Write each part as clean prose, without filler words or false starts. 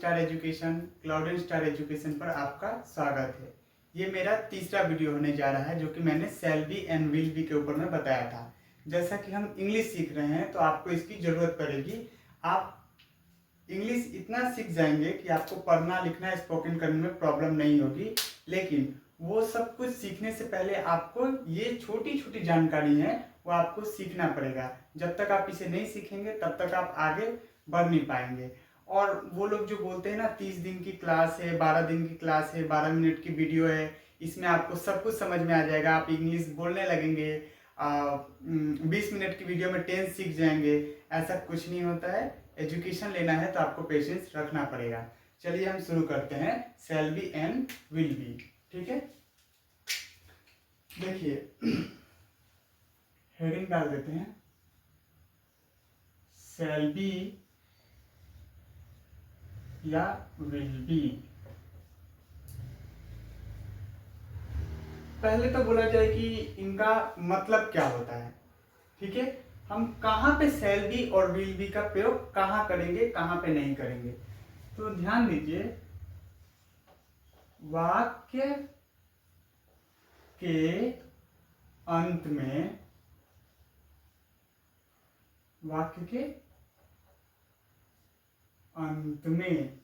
Star education, cloud star education पर आपका स्वागत है। ये मेरा तीसरा वीडियो होने जा रहा है जो कि मैंने shall be and will be के ऊपर में बताया था। जैसा कि हम इंग्लिश सीख रहे हैं तो आपको इसकी ज़रूरत पड़ेगी। आप इंग्लिश इतना सीख जाएंगे कि आपको पढ़ना लिखना स्पोकन करने में प्रॉब्लम नहीं होगी, लेकिन वो सब कुछ सीखने से पहले आपको ये छोटी छोटी जानकारी है वो आपको सीखना पड़ेगा। जब तक आप इसे नहीं सीखेंगे तब तक आप आगे बढ़ नहीं पाएंगे। और वो लोग जो बोलते हैं ना 30 दिन की क्लास है, 12 दिन की क्लास है, 12 मिनट की वीडियो है, इसमें आपको सब कुछ समझ में आ जाएगा, आप इंग्लिश बोलने लगेंगे, 20 मिनट की वीडियो में टेंस सीख जाएंगे। ऐसा कुछ नहीं होता है। एजुकेशन लेना है तो आपको पेशेंस रखना पड़ेगा। चलिए हम शुरू करते हैं shall be and will be. ठीक है, देखिए हेडिंग डाल देते हैं शैल बी या विल बी। पहले तो बोला जाए कि इनका मतलब क्या होता है। ठीक है, हम कहाँ पे शैल बी और विल बी का प्रयोग कहाँ करेंगे, कहाँ पे नहीं करेंगे। तो ध्यान दीजिए, वाक्य के अंत में, वाक्य के अंत में,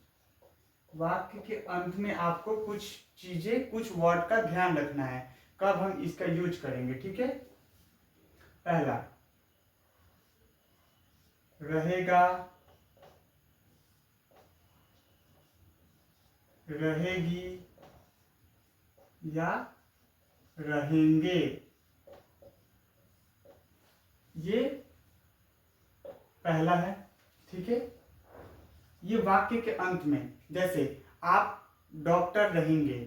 वाक्य के अंत में आपको कुछ चीजें, कुछ वर्ड का ध्यान रखना है कब हम इसका यूज करेंगे। ठीक है, पहला रहेगा, रहेगी या रहेंगे। ये पहला है। ठीक है, ये वाक्य के अंत में, जैसे आप डॉक्टर रहेंगे,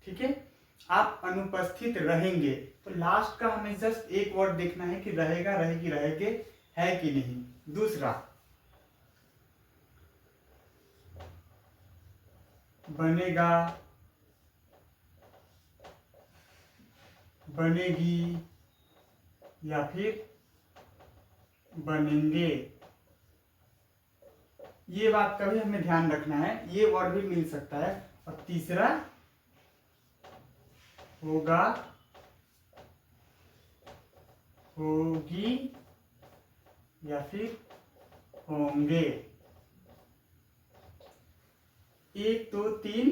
ठीक है, आप अनुपस्थित रहेंगे, तो लास्ट का हमें जस्ट एक वर्ड देखना है कि रहेगा, रहेगी, रहेंगे है कि नहीं। दूसरा बनेगा, बनेगी या फिर बनेंगे। ये बात का भी हमें ध्यान रखना है, ये वर्ड भी मिल सकता है। और तीसरा होगा, होगी या फिर होंगे। एक दो तीन,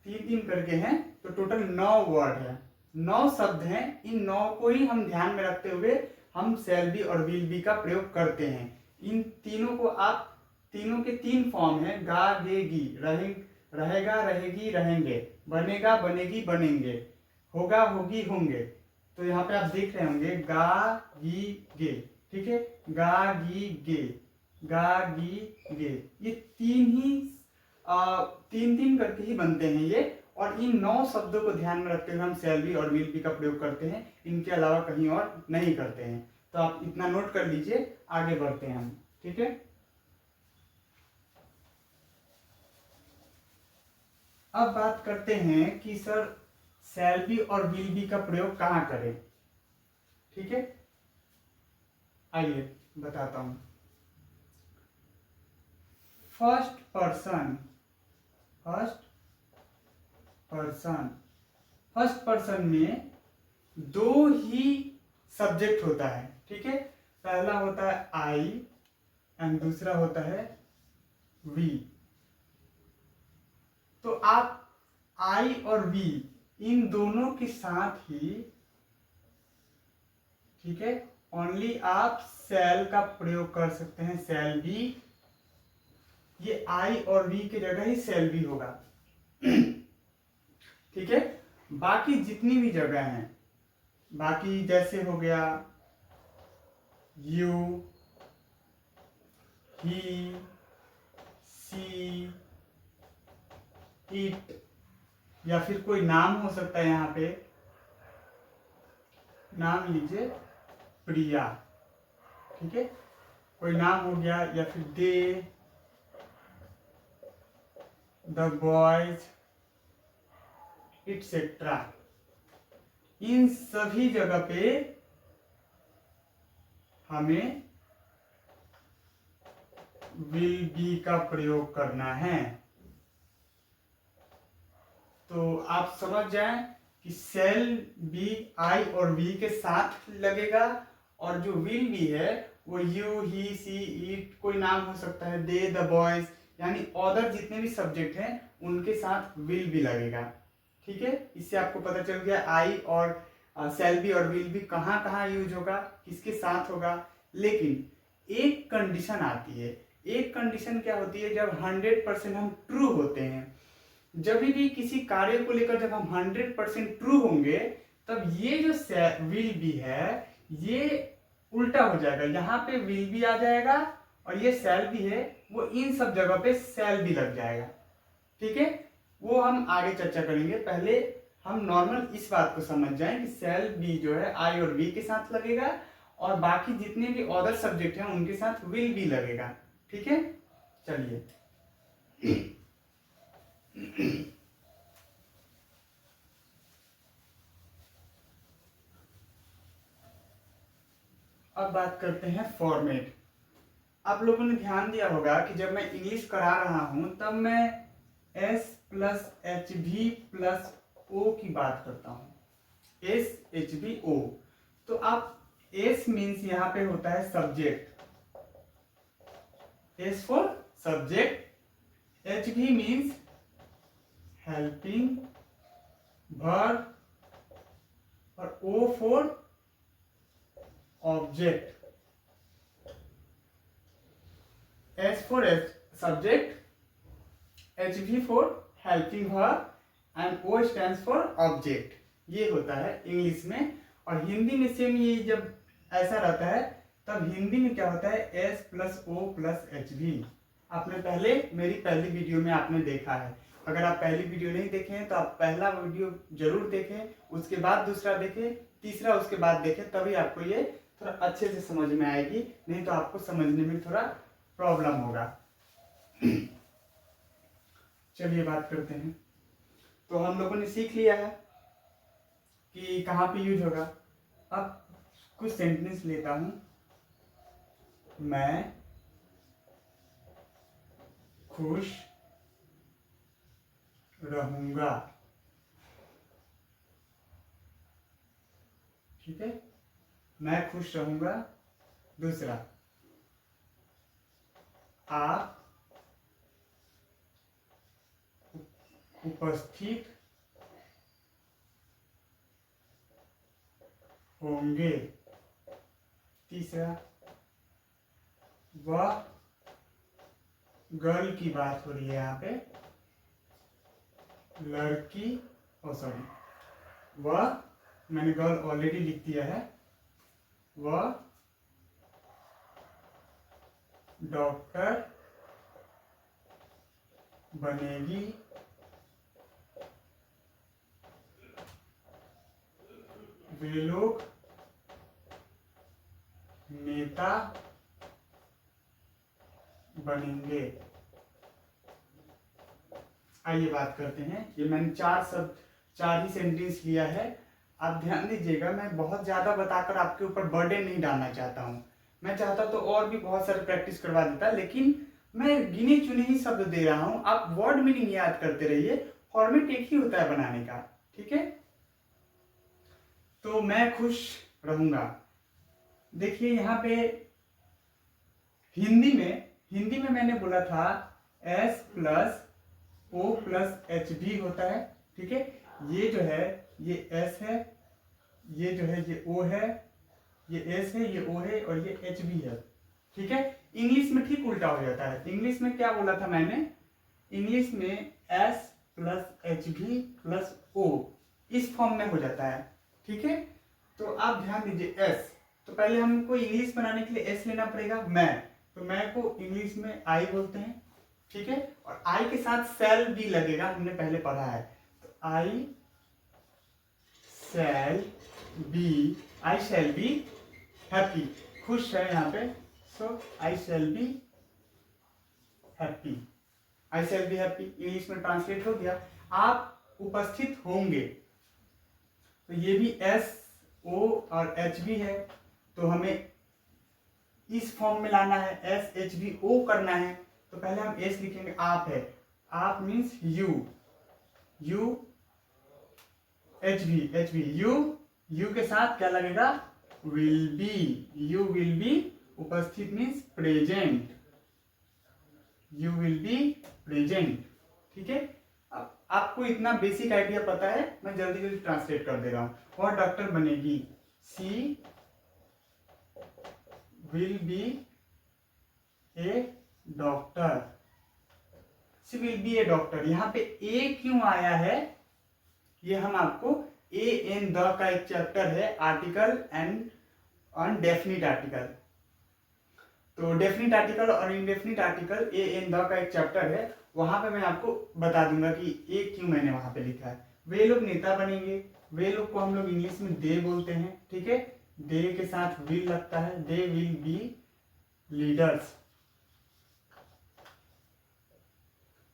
तीन करके हैं, तो टोटल 9 वर्ड है, 9 शब्द हैं। इन 9 को ही हम ध्यान में रखते हुए हम शैल बी और विल बी का प्रयोग करते हैं। इन तीनों को आप, तीनों के 3 फॉर्म है, गा गे गी, रहेगा, रहेगी, रहेंगे, बनेगा, बनेगी, बनेंगे, होगा, होगी, होंगे। तो यहाँ पे आप देख रहे होंगे गा गी गे। ठीक है, गा गी गे, गा गी गे, ये 3 ही 3 करके ही बनते हैं ये। और इन 9 शब्दों को ध्यान में रखते हुए हम शैल बी और विल बी का प्रयोग करते हैं, इनके अलावा कहीं और नहीं करते हैं। तो आप इतना नोट कर लीजिए, आगे बढ़ते हैं हम। ठीक है, अब बात करते हैं कि सर शैल बी और विल बी का प्रयोग कहाँ करें। ठीक है, आइए बताता हूं। First person, first person, first person में 2 ही सब्जेक्ट होता है। ठीक है, पहला होता है आई एंड दूसरा होता है वी। तो आप आई और वी इन दोनों के साथ ही, ठीक है, ओनली आप शैल का प्रयोग कर सकते हैं, शैल बी। ये आई और वी की जगह ही शैल बी होगा। ठीक है, बाकी जितनी भी जगह हैं, बाकी जैसे हो गया यू, ही, सी, इट, या फिर कोई नाम हो सकता है। यहाँ पे नाम लीजिए प्रिया। ठीक है, कोई नाम हो गया, या फिर दे, द बॉयज, इटसेट्रा। इन सभी जगह पे हमें विल बी का प्रयोग करना है। तो आप समझ जाएं कि सेल बी आई और वी के साथ लगेगा, और जो विल बी है वो यू ही सी इट कोई नाम हो सकता है, दे द बॉयज, यानी अदर जितने भी सब्जेक्ट हैं उनके साथ विल भी लगेगा। ठीक है, इससे आपको पता चल गया आई और सेल बी और विल बी कहाँ कहाँ यूज होगा, किसके साथ होगा। लेकिन एक कंडीशन आती है, एक कंडीशन क्या होती है, जब 100% हम ट्रू होते हैं, जब भी किसी कार्य को लेकर जब हम 100% ट्रू होंगे, तब ये जो विल बी है ये उल्टा हो जाएगा, यहाँ पे विल बी आ जाएगा और ये सेल बी है वो इन सब जगह पे सेल बी लग जाएगा। ठीक है, वो हम आगे चर्चा करेंगे। पहले हम नॉर्मल इस बात को समझ जाएं कि सेल बी जो है आई और बी के साथ लगेगा और बाकी जितने भी अदर सब्जेक्ट हैं उनके साथ विल बी लगेगा। ठीक है, चलिए अब बात करते हैं फॉर्मेट। आप लोगों ने ध्यान दिया होगा कि जब मैं इंग्लिश करा रहा हूं तब मैं एस प्लस एच भी प्लस ओ की बात करता हूं, एस एच बी ओ। तो आप एस मीन्स यहां पे होता है subject, S for subject, H V means helping verb और O for object. S for subject, HV for helping verb and O stands for object। ये होता है इंग्लिश में। और हिंदी में सेम ये जब ऐसा रहता है तब हिंदी में क्या होता है, S plus O plus HV। आपने पहले मेरी पहली वीडियो में आपने देखा है। अगर आप पहली वीडियो नहीं देखे हैं तो आप पहला वीडियो जरूर देखें, उसके बाद दूसरा देखें, तीसरा उसके बाद देखें, तभी आपको ये थोड़ा अच्छे से समझ में आएगी, नहीं तो आपको समझने में थोड़ा प्रॉब्लम होगा। चलिए बात करते हैं। तो हम लोगों ने सीख लिया है कि कहाँ पे यूज होगा। अब कुछ सेंटेंस लेता हूं, मैं खुश रहूंगा। ठीक है, मैं खुश रहूंगा। दूसरा, आप उपस्थित होंगे। तीसरा, वह गर्ल की बात हो रही है यहाँ पे, लड़की, ओ सॉरी, वह, मैंने गर्ल ऑलरेडी लिख दिया है, वह डॉक्टर बनेगी। वे लोग नेता बनेंगे। आइए बात करते हैं। ये मैंने चार ही सेंटेंस लिया है। आप ध्यान दीजिएगा, मैं बहुत ज्यादा बताकर आपके ऊपर बर्डन नहीं डालना चाहता हूँ। मैं चाहता तो और भी बहुत सारे प्रैक्टिस करवा देता, लेकिन मैं गिने चुने ही शब्द दे रहा हूँ। आप वर्ड मीनिंग याद करते रहिए, फॉर्मेट एक ही होता है बनाने का। ठीक है, तो मैं खुश रहूंगा। देखिए यहाँ पे हिंदी में मैंने बोला था S plus O plus H भी होता है। ठीक है, ये जो है ये S है, ये जो है ये O है, ये S है, ये O है और ये एच भी है। ठीक है, इंग्लिश में ठीक उल्टा हो जाता है। इंग्लिश में क्या बोला था मैंने, इंग्लिश में S प्लस एच भी प्लस O इस फॉर्म में हो जाता है। ठीक है, तो आप ध्यान दीजिए, S तो पहले हमको इंग्लिश बनाने के लिए S लेना पड़ेगा, मैं, तो मैं को इंग्लिश में आई बोलते हैं। ठीक है, और आई के साथ सेल भी लगेगा, हमने पहले पढ़ा है। तो आई शैल बी हैप्पी, खुश है यहाँ पे, so I shall be happy, I shall be happy English में ट्रांसलेट हो गया। आप उपस्थित होंगे, तो ये भी S O और H भी है, तो हमें इस फॉर्म में लाना है, S H B O करना है। तो पहले हम S लिखेंगे, आप है, आप मीन्स यू, एच बी यू के साथ क्या लगेगा, will be, you will be, उपस्थित means present, you will be present. ठीक है, अब आपको इतना बेसिक आइडिया पता है, मैं जल्दी जल्दी ट्रांसलेट कर दे रहा हूँ। वह डॉक्टर बनेगी, she will be a doctor, she will be a doctor. यहाँ पे ए क्यों आया है, ये हम आपको ए एन द का एक चैप्टर है, article and on definite article, तो डेफिनिट आर्टिकल और indefinite article a an the का एक चैप्टर है, वहां पे मैं आपको बता दूंगा कि ए क्यों मैंने वहां पे लिखा है। वे लोग नेता बनेंगे, वे लोग को हम लोग इंग्लिश में दे बोलते हैं। ठीक है, दे के साथ विल लगता है, दे विल बी लीडर्स।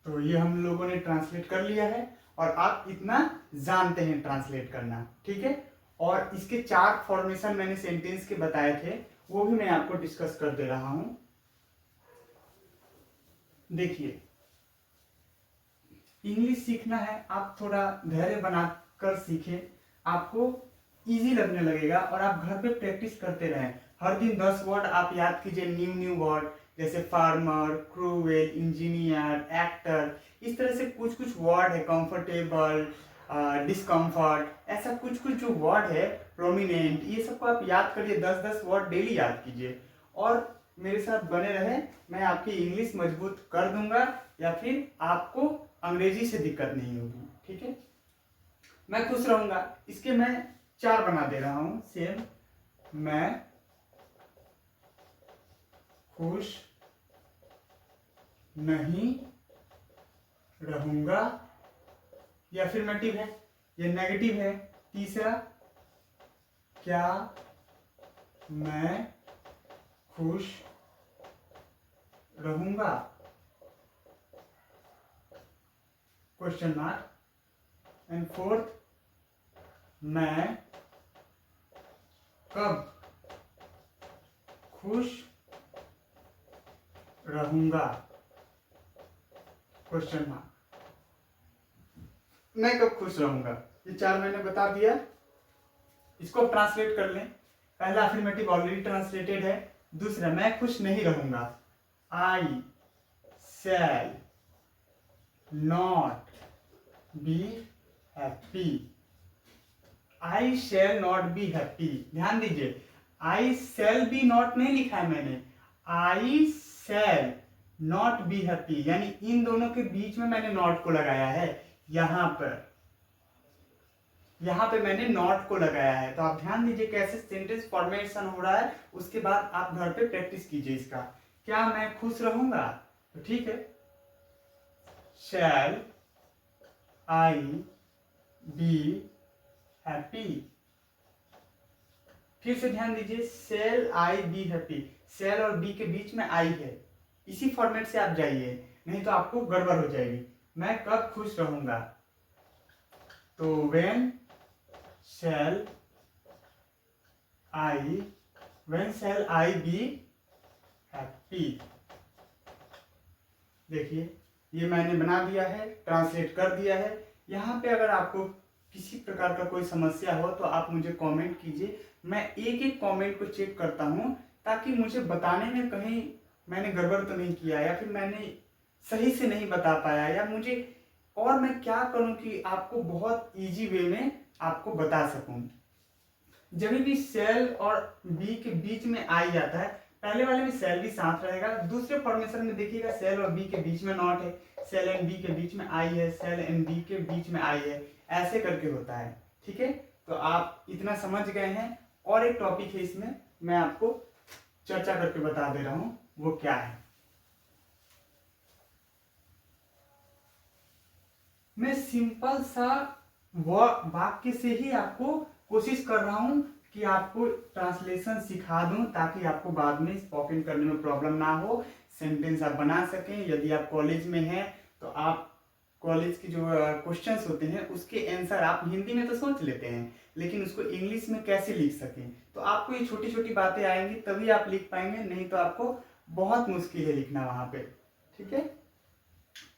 तो ये हम लोगों ने ट्रांसलेट कर लिया है और आप इतना जानते हैं ट्रांसलेट करना। ठीक है, और इसके 4 फॉर्मेशन मैंने सेंटेंस के बताए थे, वो भी मैं आपको डिस्कस कर दे रहा हूं। देखिए, इंग्लिश सीखना है, आप थोड़ा धैर्य बनाकर सीखें, आपको इजी लगने लगेगा और आप घर पे प्रैक्टिस करते रहें। हर दिन 10 वर्ड आप याद कीजिए, न्यू वर्ड, जैसे फार्मर, क्रूवेल, इंजीनियर, एक्टर, इस तरह से कुछ कुछ वर्ड है, कंफर्टेबल, डिस्कम्फर्ट, ऐसा कुछ कुछ जो वर्ड है, प्रोमिनेंट, ये सबको आप याद करिए, 10-10 वर्ड डेली याद कीजिए और मेरे साथ बने रहे। मैं आपकी इंग्लिश मजबूत कर दूंगा या फिर आपको अंग्रेजी से दिक्कत नहीं होगी। ठीक है, मैं खुश रहूंगा, इसके मैं 4 बना दे रहा हूं सेम। मैं खुश नहीं रहूंगा, या फिर्मेटिव है, ये नेगेटिव है। तीसरा, क्या मैं खुश रहूंगा, क्वेश्चन मार्क। एंड फोर्थ, मैं कब खुश रहूंगा, क्वेश्चन मार्क। मैं कब खुश रहूंगा, ये 4 मैंने बता दिया। इसको ट्रांसलेट कर लें। पहला अफर्मेटिव ऑलरेडी ट्रांसलेटेड है। दूसरा, मैं खुश नहीं रहूंगा, I shall not be happy, I shall not be happy. ध्यान दीजिए, आई शैल बी नॉट नहीं लिखा है मैंने, आई शैल नॉट बी हैप्पी, यानी इन दोनों के बीच में मैंने नॉट को लगाया है। यहां पे मैंने नॉट को लगाया है। तो आप ध्यान दीजिए कैसे सेंटेंस फॉर्मेशन हो रहा है, उसके बाद आप घर पे प्रैक्टिस कीजिए इसका। क्या मैं खुश रहूंगा, तो ठीक है, शैल आई बी हैप्पी। फिर से ध्यान दीजिए, शैल आई बी हैप्पी, शैल और बी के बीच में आई है, इसी फॉर्मेट से आप जाइए, नहीं तो आपको गड़बड़ हो जाएगी। मैं कब खुश रहूंगा, तो when shall I be happy. देखिए, ये मैंने बना दिया है, ट्रांसलेट कर दिया है। यहाँ पे अगर आपको किसी प्रकार का कोई समस्या हो तो आप मुझे कमेंट कीजिए, मैं एक एक कमेंट को चेक करता हूँ, ताकि मुझे बताने में कहीं मैंने गड़बड़ तो नहीं किया या फिर मैंने सही से नहीं बता पाया, या मुझे और मैं क्या करूं कि आपको बहुत इजी वे में आपको बता सकूं। जब भी सेल और बी के बीच में आई जाता है, पहले वाले में सेल भी साथ रहेगा, दूसरे फॉर्मेशन में देखिएगा सेल और बी के बीच में नॉट है, सेल एंड बी के बीच में आई है, सेल एंड बी के बीच में आई है, ऐसे करके होता है। ठीक है, तो आप इतना समझ गए हैं। और एक टॉपिक है इसमें, मैं आपको चर्चा करके बता दे रहा हूं, वो क्या है। मैं सिंपल सा वाक्य से ही आपको कोशिश कर रहा हूं कि आपको ट्रांसलेशन सिखा दूं, ताकि आपको बाद में स्पोकन करने में प्रॉब्लम ना हो, सेंटेंस आप बना सकें। यदि आप कॉलेज में हैं तो आप कॉलेज की जो क्वेश्चंस होते हैं उसके आंसर आप हिंदी में तो सोच लेते हैं, लेकिन उसको इंग्लिश में कैसे लिख सकें, तो आपको ये छोटी छोटी बातें आएंगी तभी आप लिख पाएंगे, नहीं तो आपको बहुत मुश्किल है लिखना वहां पे। ठीक है,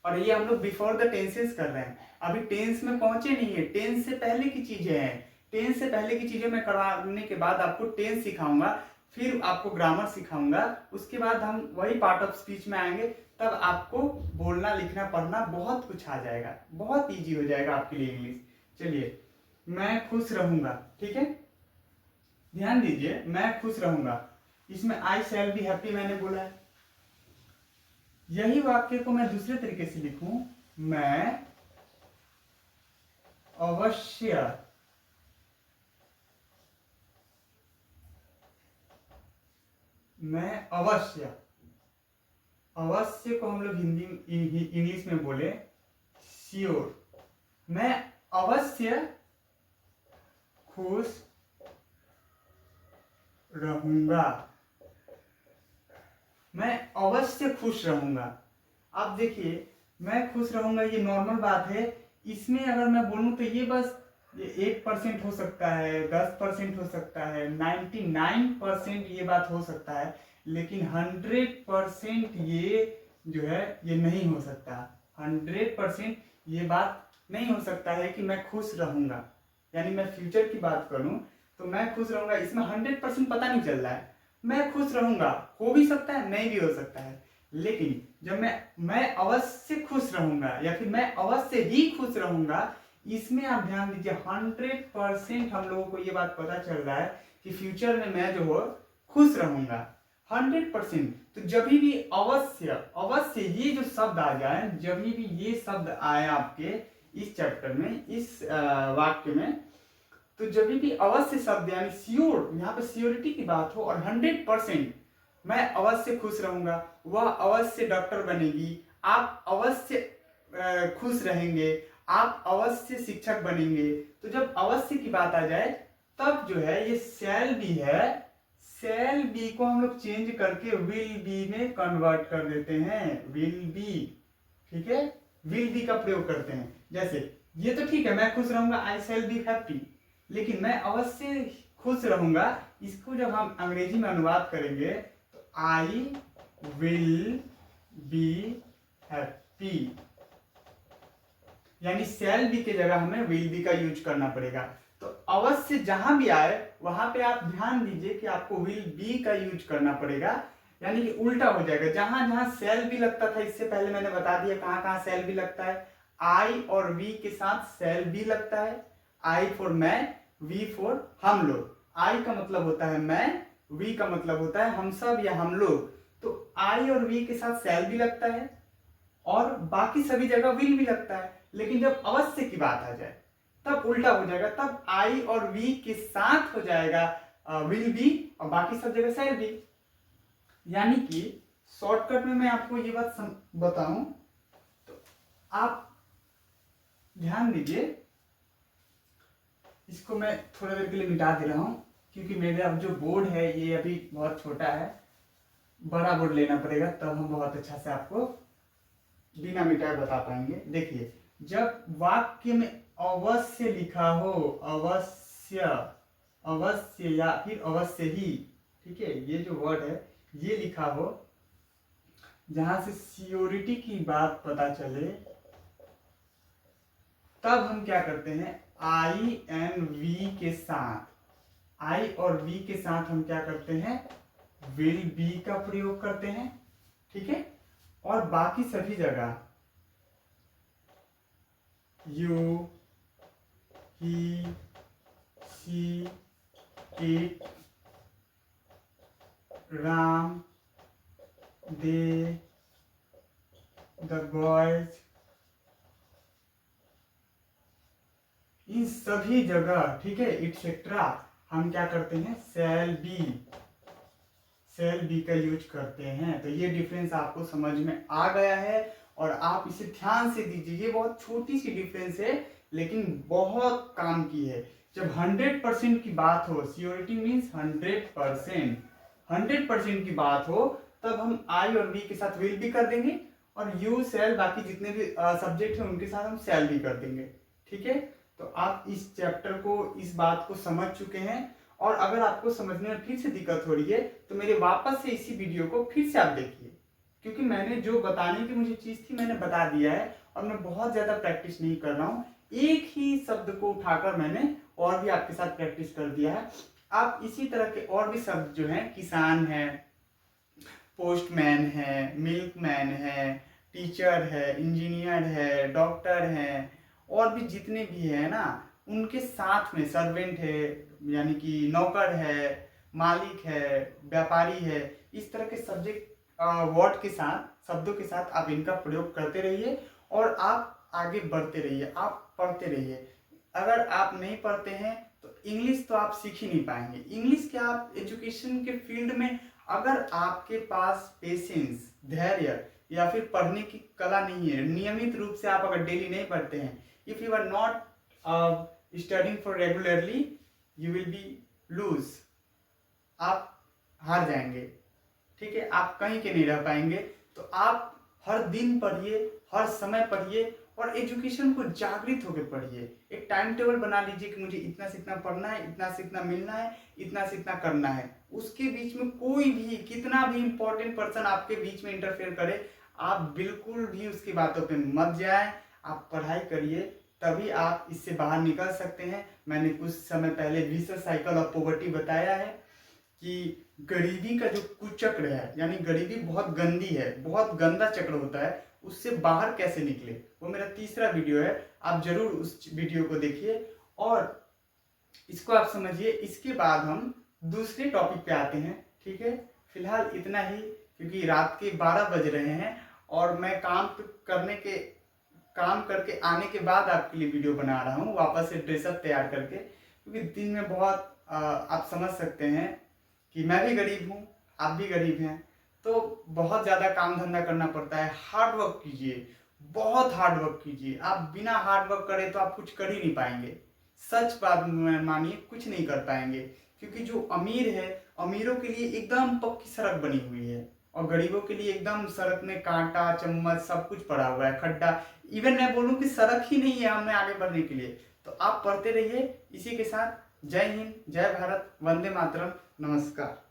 और ये हम लोग बिफोर द टेंसेस कर रहे हैं, अभी टेंस में पहुंचे नहीं है, टेंस से पहले की चीजें हैं। टेंस से पहले की चीजें मैं करवाने के बाद आपको टेंस सिखाऊंगा, फिर आपको ग्रामर सिखाऊंगा, उसके बाद हम वही पार्ट ऑफ स्पीच में आएंगे, तब आपको बोलना लिखना पढ़ना बहुत कुछ आ जाएगा, बहुत इजी हो जाएगा आपके लिए इंग्लिश। चलिए, मैं खुश रहूंगा, ठीक है, ध्यान दीजिए, मैं खुश रहूंगा, इसमें आई शैल बी हैप्पी मैंने बोला है। यही वाक्य को मैं दूसरे तरीके से लिखूं, मैं अवश्य अवश्य को हम लोग हिंदी इंग्लिश में बोले श्योर। मैं अवश्य खुश रहूंगा, मैं अवश्य खुश रहूंगा। आप देखिए, मैं खुश रहूंगा ये नॉर्मल बात है, इसमें अगर मैं बोलूं तो ये बस ये 1% हो सकता है, 10% हो सकता है, 99% ये बात हो सकता है, लेकिन 100% ये जो है ये नहीं हो सकता। 100% ये बात नहीं हो सकता है कि मैं खुश रहूंगा, यानी मैं फ्यूचर की बात करूं तो मैं खुश रहूंगा, इसमें 100% पता नहीं चल रहा है। मैं खुश रहूंगा हो भी सकता है, नहीं भी हो सकता है, लेकिन जब मैं अवश्य खुश रहूंगा या फिर मैं अवश्य ही खुश रहूंगा, इसमें आप ध्यान दीजिए 100% हम लोगों को ये बात पता चल रहा है कि फ्यूचर में मैं जो हो खुश रहूंगा 100%। तो जब भी अवश्य अवश्य ये जो शब्द आ जाए, जब भी ये शब्द आए आपके इस चैप्टर में, इस वाक्य में, तो जब भी अवश्य शब्द यानी श्योर, यहाँ पे श्योरिटी की बात हो और 100% मैं अवश्य खुश रहूंगा, वह अवश्य डॉक्टर बनेगी, आप अवश्य खुश रहेंगे, आप अवश्य शिक्षक बनेंगे, तो जब अवश्य की बात आ जाए तब जो है ये शैल बी है, शैल बी को हम लोग चेंज करके विल बी में कन्वर्ट कर देते हैं, विल बी, ठीक है, विल बी का प्रयोग करते हैं। जैसे ये तो ठीक है, मैं खुश रहूंगा, आई शैल बी हैप्पी, लेकिन मैं अवश्य खुश रहूंगा, इसको जब हम अंग्रेजी में अनुवाद करेंगे तो आई विल बी हैप्पी, यानी शैल बी की जगह हमें विल बी का यूज करना पड़ेगा। तो अवश्य जहां भी आए वहां पे आप ध्यान दीजिए कि आपको विल बी का यूज करना पड़ेगा, यानी कि उल्टा हो जाएगा। जहां जहां शैल बी लगता था, इससे पहले मैंने बता दिया कहां कहां शैल बी लगता है, आई और वी के साथ शैल बी लगता है, आई फॉर मैं, वी फॉर हम लोग। आई का मतलब होता है मैं, वी का मतलब होता है हम सब या हम लोग, तो आई और वी के साथ शैल भी लगता है और बाकी सभी जगह विल भी लगता है। लेकिन जब अवश्य की बात आ जाए तब उल्टा हो जाएगा, तब आई और वी के साथ हो जाएगा विल बी और बाकी सब जगह शैल बी। यानी कि शॉर्टकट में मैं आपको ये बात बताऊं तो आप ध्यान दीजिए, इसको मैं थोड़ा देर के लिए मिटा दे रहा हूं क्योंकि मेरे अब जो बोर्ड है ये अभी बहुत छोटा है, बड़ा बोर्ड लेना पड़ेगा तब हम बहुत अच्छा से आपको बिना मिटाए बता पाएंगे। देखिए, जब वाक्य में अवश्य लिखा हो, अवश्य, अवश्य या फिर अवश्य ही, ठीक है, ये जो वर्ड है ये लिखा हो, जहां से सियोरिटी की बात पता चले, तब हम क्या करते हैं, आई एंड वी के साथ, आई और वी के साथ हम क्या करते हैं, विल बी का प्रयोग करते हैं, ठीक है। और बाकी सभी जगह you, he, she, it, Ram, they, the boys, इन सभी जगह, ठीक है, इटसेट्रा, हम क्या करते हैं, शैल बी का यूज करते हैं। तो ये डिफरेंस आपको समझ में आ गया है और आप इसे ध्यान से दीजिए। ये बहुत छोटी सी डिफरेंस है लेकिन बहुत काम की है। जब 100% की बात हो, सियोरिटी मीन्स 100%, 100% की बात हो, तब हम आई और बी के साथ विल भी कर देंगे और यू, शैल, बाकी जितने भी सब्जेक्ट हैं उनके साथ हम शैल भी कर देंगे, ठीक है। तो आप इस चैप्टर को, इस बात को समझ चुके हैं। और अगर आपको समझने में फिर से दिक्कत हो रही है तो मेरे वापस से इसी वीडियो को फिर से आप देखिए, क्योंकि मैंने जो बताने की मुझे चीज़ थी मैंने बता दिया है और मैं बहुत ज़्यादा प्रैक्टिस नहीं कर रहा हूँ। एक ही शब्द को उठाकर मैंने और भी आपके साथ प्रैक्टिस कर दिया है। आप इसी तरह के और भी शब्द जो हैं, किसान है, पोस्टमैन है, मिल्कमैन है, टीचर है, इंजीनियर है, डॉक्टर है, और भी जितने भी है ना, उनके साथ में सर्वेंट है, यानी कि नौकर है, मालिक है, व्यापारी है, इस तरह के सब्जेक्ट वर्ड के साथ, शब्दों के साथ आप इनका प्रयोग करते रहिए और आप आगे बढ़ते रहिए, आप पढ़ते रहिए। अगर आप नहीं पढ़ते हैं तो इंग्लिश तो आप सीख ही नहीं पाएंगे। इंग्लिश क्या, आप एजुकेशन के फील्ड में अगर आपके पास पेशेंस, धैर्य या फिर पढ़ने की कला नहीं है, नियमित रूप से आप अगर डेली नहीं पढ़ते हैं, if you are not studying for regularly, you will be lose, आप हार जाएंगे। ठीक है, आप कहीं के नहीं रह पाएंगे। तो आप हर दिन पढ़िए, हर समय पढ़िए और एजुकेशन को जागृत होकर पढ़िए। एक टाइम टेबल बना लीजिए कि मुझे इतना से इतना पढ़ना है, इतना से इतना मिलना है, इतना से इतना करना है। उसके बीच में कोई भी, कितना भी इंपॉर्टेंट पर्सन आपके बीच में इंटरफेयर करे, आप बिल्कुल भी उसकी बातों पे मत जाएं। आप पढ़ाई करिए, तभी आप इससे बाहर निकल सकते हैं। मैंने कुछ समय पहले विशेष साइकिल ऑफ पॉवर्टी बताया है कि गरीबी का जो कुचक्र है, यानी गरीबी बहुत गंदी है, बहुत गंदा चक्र होता है, उससे बाहर कैसे निकले, वो मेरा तीसरा वीडियो है। आप जरूर उस वीडियो को देखिए और इसको आप समझिए। इसके बाद हम दूसरे टॉपिक पे आते हैं। ठीक है, फिलहाल इतना ही, क्योंकि रात के 12 बज रहे हैं और मैं काम करके आने के बाद आपके लिए वीडियो बना रहा हूँ, वापस से ड्रेसअप तैयार करके, क्योंकि दिन में बहुत आप समझ सकते हैं कि मैं भी गरीब हूँ, आप भी गरीब हैं, तो बहुत ज़्यादा काम धंधा करना पड़ता है। हार्ड वर्क कीजिए, बहुत हार्ड वर्क कीजिए। आप बिना हार्ड वर्क करे तो आप कुछ कर ही नहीं पाएंगे। सच बात मानिए, कुछ नहीं कर पाएंगे, क्योंकि जो अमीर है, अमीरों के लिए एकदम पक्की सड़क बनी हुई है और गरीबों के लिए एकदम सड़क में कांटा, चम्मच, सब कुछ पड़ा हुआ है, खड्डा। इवन मैं बोलूँ कि सड़क ही नहीं है हमें आगे बढ़ने के लिए। तो आप पढ़ते रहिए। इसी के साथ जय हिंद, जय भारत, वंदे मातरम, नमस्कार।